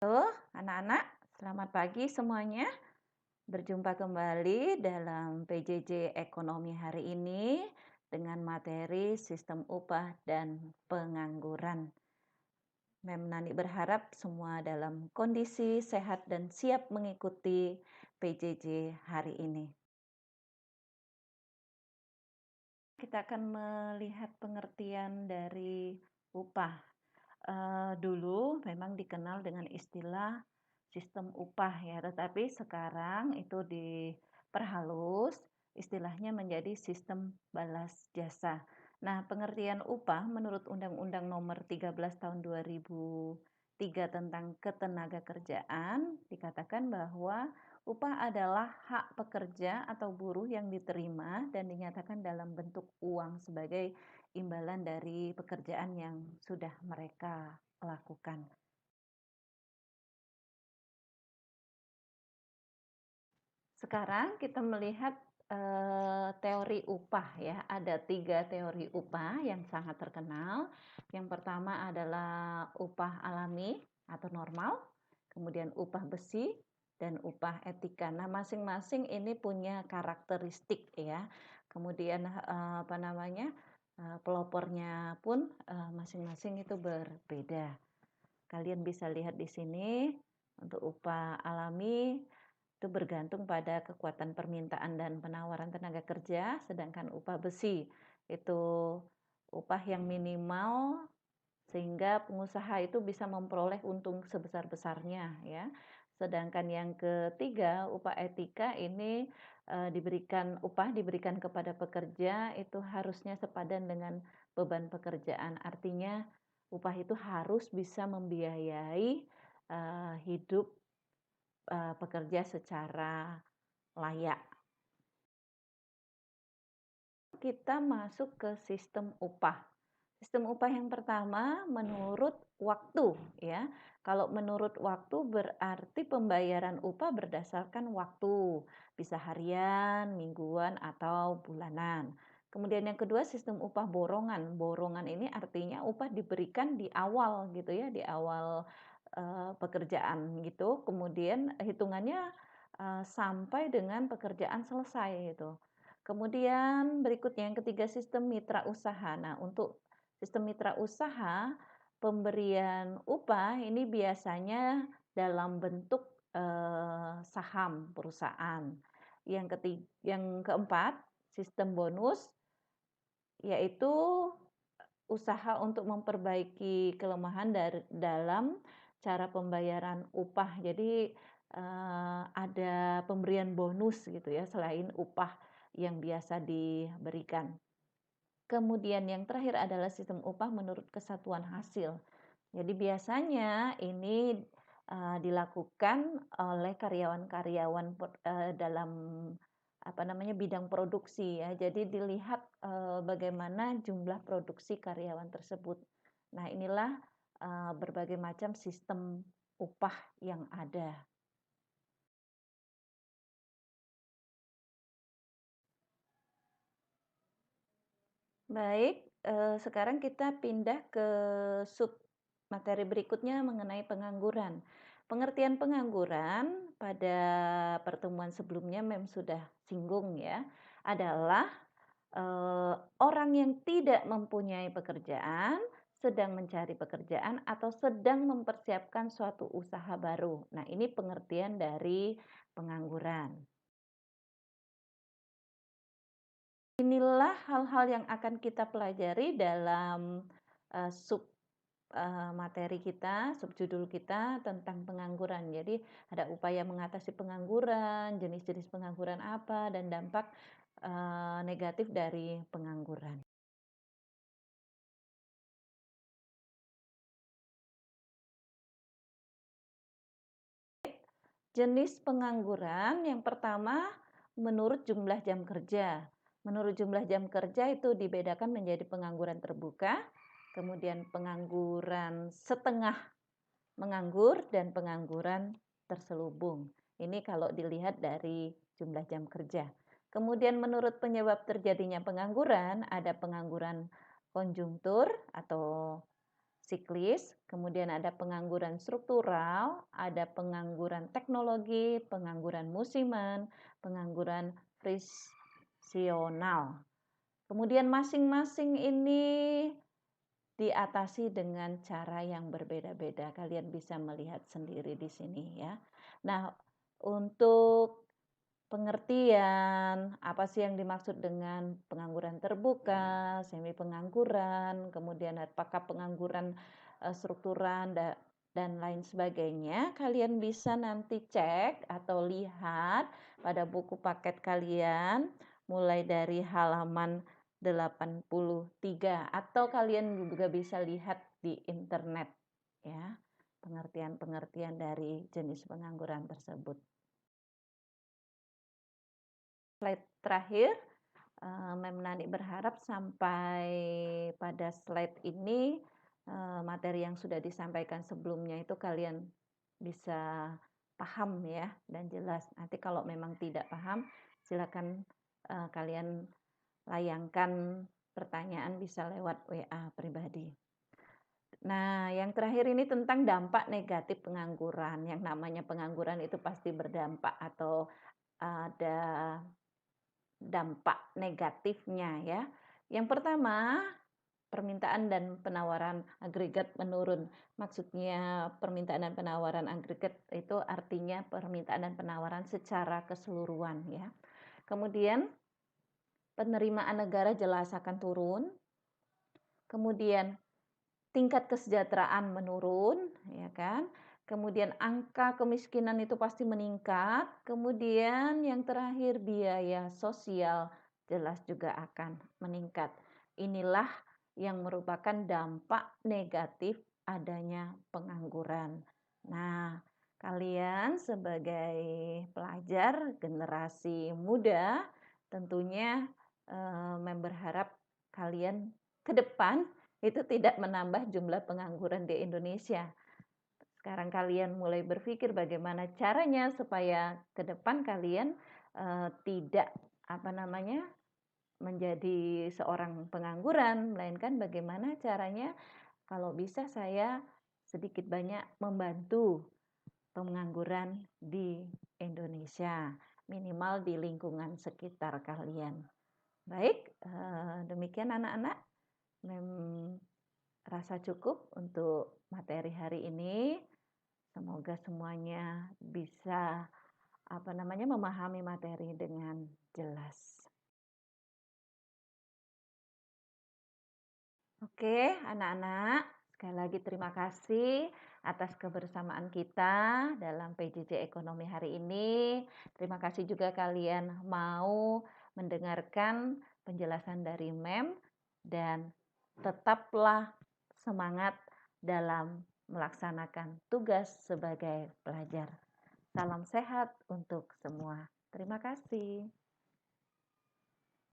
Halo anak-anak, selamat pagi semuanya. Berjumpa kembali dalam PJJ Ekonomi hari ini dengan materi sistem upah dan pengangguran. Mem Nani berharap semua dalam kondisi sehat dan siap mengikuti PJJ hari ini. Kita akan melihat pengertian dari upah. Dulu memang dikenal dengan istilah sistem upah ya, tetapi sekarang itu diperhalus, istilahnya menjadi sistem balas jasa. Nah, pengertian upah menurut Undang-Undang Nomor 13 Tahun 2003 tentang Ketenagakerjaan dikatakan bahwa upah adalah hak pekerja atau buruh yang diterima dan dinyatakan dalam bentuk uang sebagai imbalan dari pekerjaan yang sudah mereka lakukan. Sekarang kita melihat teori upah ya. Ada 3 teori upah yang sangat terkenal. Yang pertama adalah upah alami atau normal, kemudian upah besi, dan upah etika. Nah, masing-masing ini punya karakteristik ya. Kemudian pelopornya pun masing-masing itu berbeda. Kalian bisa lihat di sini untuk upah alami itu bergantung pada kekuatan permintaan dan penawaran tenaga kerja, sedangkan upah besi itu upah yang minimal sehingga pengusaha itu bisa memperoleh untung sebesar-besarnya ya. Sedangkan yang ketiga, upah etika ini diberikan kepada pekerja itu harusnya sepadan dengan beban pekerjaan. Artinya upah itu harus bisa membiayai hidup pekerja secara layak. Kita masuk ke sistem upah. Sistem upah yang pertama menurut waktu ya. Kalau menurut waktu berarti pembayaran upah berdasarkan waktu, bisa harian, mingguan atau bulanan. Kemudian yang kedua sistem upah borongan. Borongan ini artinya upah diberikan di awal gitu ya, di awal pekerjaan gitu. Kemudian hitungannya sampai dengan pekerjaan selesai gitu. Kemudian berikutnya yang ketiga sistem mitra usaha. Nah, untuk sistem mitra usaha, pemberian upah ini biasanya dalam bentuk saham perusahaan. Yang keempat, sistem bonus yaitu usaha untuk memperbaiki kelemahan dalam cara pembayaran upah. Jadi ada pemberian bonus gitu ya selain upah yang biasa diberikan. Kemudian yang terakhir adalah sistem upah menurut kesatuan hasil. Jadi biasanya ini dilakukan oleh karyawan-karyawan dalam bidang produksi ya. Jadi dilihat bagaimana jumlah produksi karyawan tersebut. Nah, inilah berbagai macam sistem upah yang ada. Baik, sekarang kita pindah ke sub materi berikutnya mengenai pengangguran. Pengertian pengangguran pada pertemuan sebelumnya sudah singgung ya, adalah orang yang tidak mempunyai pekerjaan, sedang mencari pekerjaan atau sedang mempersiapkan suatu usaha baru. Nah, ini pengertian dari pengangguran. Inilah hal-hal yang akan kita pelajari dalam sub materi kita, subjudul kita tentang pengangguran. Jadi ada upaya mengatasi pengangguran, jenis-jenis pengangguran apa, dan dampak negatif dari pengangguran. Jenis pengangguran yang pertama menurut jumlah jam kerja. Menurut jumlah jam kerja itu dibedakan menjadi pengangguran terbuka, kemudian pengangguran setengah menganggur, dan pengangguran terselubung. Ini kalau dilihat dari jumlah jam kerja. Kemudian menurut penyebab terjadinya pengangguran, ada pengangguran konjungtur atau siklis, kemudian ada pengangguran struktural, ada pengangguran teknologi, pengangguran musiman, pengangguran frisional. Kemudian masing-masing ini diatasi dengan cara yang berbeda-beda. Kalian bisa melihat sendiri di sini ya. Nah, untuk pengertian apa sih yang dimaksud dengan pengangguran terbuka, semi pengangguran, kemudian apakah pengangguran strukturan dan lain sebagainya, kalian bisa nanti cek atau lihat pada buku paket kalian mulai dari halaman 83 atau kalian juga bisa lihat di internet ya, pengertian-pengertian dari jenis pengangguran tersebut. Slide terakhir, Mem Nani berharap sampai pada slide ini materi yang sudah disampaikan sebelumnya itu kalian bisa paham ya dan jelas. Nanti kalau memang tidak paham, silakan kalian layangkan pertanyaan bisa lewat WA pribadi. Nah, yang terakhir ini tentang dampak negatif pengangguran. Yang namanya pengangguran itu pasti berdampak atau ada dampak negatifnya ya. Yang pertama, permintaan dan penawaran agregat menurun. Maksudnya permintaan dan penawaran agregat itu artinya permintaan dan penawaran secara keseluruhan ya. Kemudian penerimaan negara jelas akan turun. Kemudian tingkat kesejahteraan menurun, ya kan? Kemudian angka kemiskinan itu pasti meningkat. Kemudian yang terakhir biaya sosial jelas juga akan meningkat. Inilah yang merupakan dampak negatif adanya pengangguran. Nah, kalian sebagai pelajar generasi muda tentunya berharap kalian ke depan itu tidak menambah jumlah pengangguran di Indonesia. Sekarang kalian mulai berpikir bagaimana caranya supaya ke depan kalian tidak menjadi seorang pengangguran, melainkan bagaimana caranya kalau bisa saya sedikit banyak membantu pengangguran di Indonesia, minimal di lingkungan sekitar kalian. Baik, demikian anak-anak. Rasa cukup untuk materi hari ini. Semoga semuanya bisa memahami materi dengan jelas. Oke, anak-anak, sekali lagi terima kasih atas kebersamaan kita dalam PJJ Ekonomi hari ini. Terima kasih juga kalian mau mendengarkan penjelasan dari Mem dan tetaplah semangat dalam melaksanakan tugas sebagai pelajar. Salam sehat untuk semua. Terima kasih.